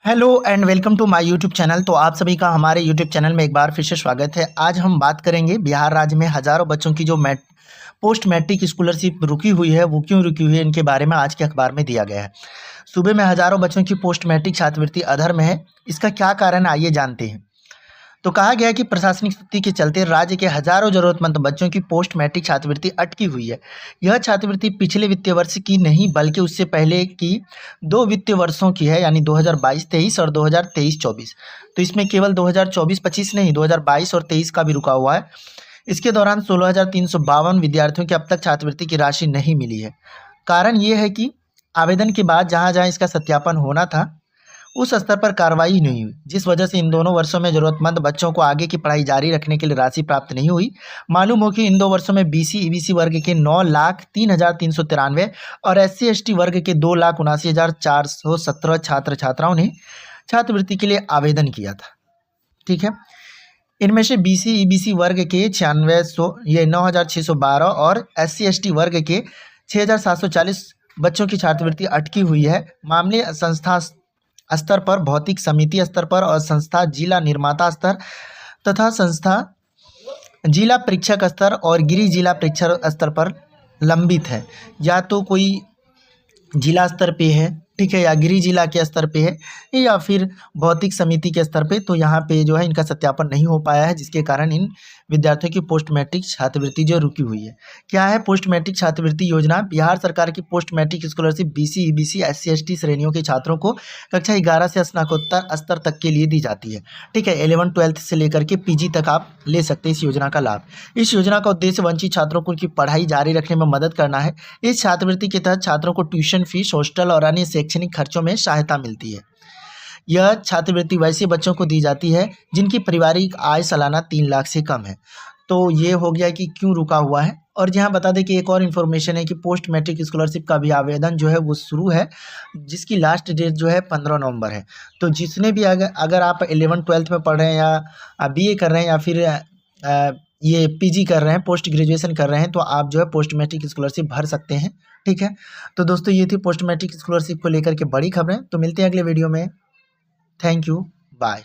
Hello and welcome to my YouTube channel. तो आप सभी का हमारे यूट्यूब चैनल में एक बार फिर से स्वागत है। आज हम बात करेंगे बिहार राज्य में हज़ारों बच्चों की जो पोस्ट मैट्रिक स्कॉलरशिप रुकी हुई है वो क्यों रुकी हुई है, इनके बारे में आज के अखबार में दिया गया है। सूबे में हज़ारों बच्चों की पोस्ट मैट्रिक छात्रवृत्ति अधर में है, इसका क्या कारण है आइए जानते हैं। तो कहा गया है कि प्रशासनिक स्थिति के चलते राज्य के हजारों जरूरतमंद बच्चों की पोस्ट मैट्रिक छात्रवृत्ति अटकी हुई है। यह छात्रवृत्ति पिछले वित्तीय वर्ष की नहीं बल्कि उससे पहले की 2 वित्तीय वर्षों की है, यानी 2022-23 और 2023-24। तो इसमें केवल 2024-25 नहीं, 2022 और 23 का भी रुका हुआ है। इसके दौरान 16,352 विद्यार्थियों की अब तक छात्रवृत्ति की राशि नहीं मिली है। कारण ये है कि आवेदन के बाद जहाँ जहाँ इसका सत्यापन होना था उस स्तर पर कार्रवाई नहीं हुई, जिस वजह से इन दोनों वर्षों में जरूरतमंद बच्चों को आगे की पढ़ाई जारी रखने के लिए राशि प्राप्त नहीं हुई। मालूम हो कि इन 2 वर्षों में बीसी ईबीसी वर्ग के 9,03,393 और एससी एसटी वर्ग के 2,79,417 छात्र छात्राओं ने छात्रवृत्ति के लिए आवेदन किया था। ठीक है, इनमें से बीसी ईबीसी वर्ग के 9,612 और एससी एसटी वर्ग के 6,740 बच्चों की छात्रवृत्ति अटकी हुई है। मामले संस्था स्तर पर, भौतिक समिति स्तर पर और संस्था जिला निर्माता स्तर तथा संस्था जिला परीक्षक स्तर और गृह जिला परीक्षक स्तर पर लंबित है। या तो कोई जिला स्तर पे है, ठीक है, या गृह जिला के स्तर पे है, या फिर भौतिक समिति के स्तर पे। तो यहाँ पे जो है इनका सत्यापन नहीं हो पाया है, जिसके कारण इन विद्यार्थियों की पोस्ट मैट्रिक छात्रवृत्ति जो रुकी हुई है। क्या है पोस्ट मैट्रिक छात्रवृत्ति योजना? बिहार सरकार की post matric scholarship BC EBC SC ST श्रेणियों के छात्रों को कक्षा 11 से स्नातकोत्तर स्तर तक के लिए दी जाती है। ठीक है, 11-12 से लेकर के पीजी तक आप ले सकते हैं इस योजना का लाभ। इस योजना का उद्देश्य वंचित छात्रों को उनकी पढ़ाई जारी रखने में मदद करना है। इस छात्रवृत्ति के तहत छात्रों को ट्यूशन फीस, हॉस्टल और अन्य शैक्षणिक खर्चों में सहायता मिलती है। यह छात्रवृत्ति वैसे बच्चों को दी जाती है जिनकी पारिवारिक आय सालाना 3 लाख से कम है। तो ये हो गया कि क्यों रुका हुआ है। और यहाँ बता दें कि एक और इन्फॉर्मेशन है कि पोस्ट मैट्रिक स्कॉलरशिप का भी आवेदन जो है वो शुरू है, जिसकी लास्ट डेट जो है 15 नवंबर है। तो जिसने भी अगर आप 11-12 में पढ़ रहे हैं या बीए कर रहे हैं या फिर ये पीजी कर रहे हैं, पोस्ट ग्रेजुएशन कर रहे हैं, तो आप जो है पोस्ट मैट्रिक स्कॉलरशिप भर सकते हैं। ठीक है, तो दोस्तों ये थी पोस्ट मैट्रिक स्कॉलरशिप को लेकर के बड़ी खबरें। तो मिलते हैं अगले वीडियो में। Thank you, bye.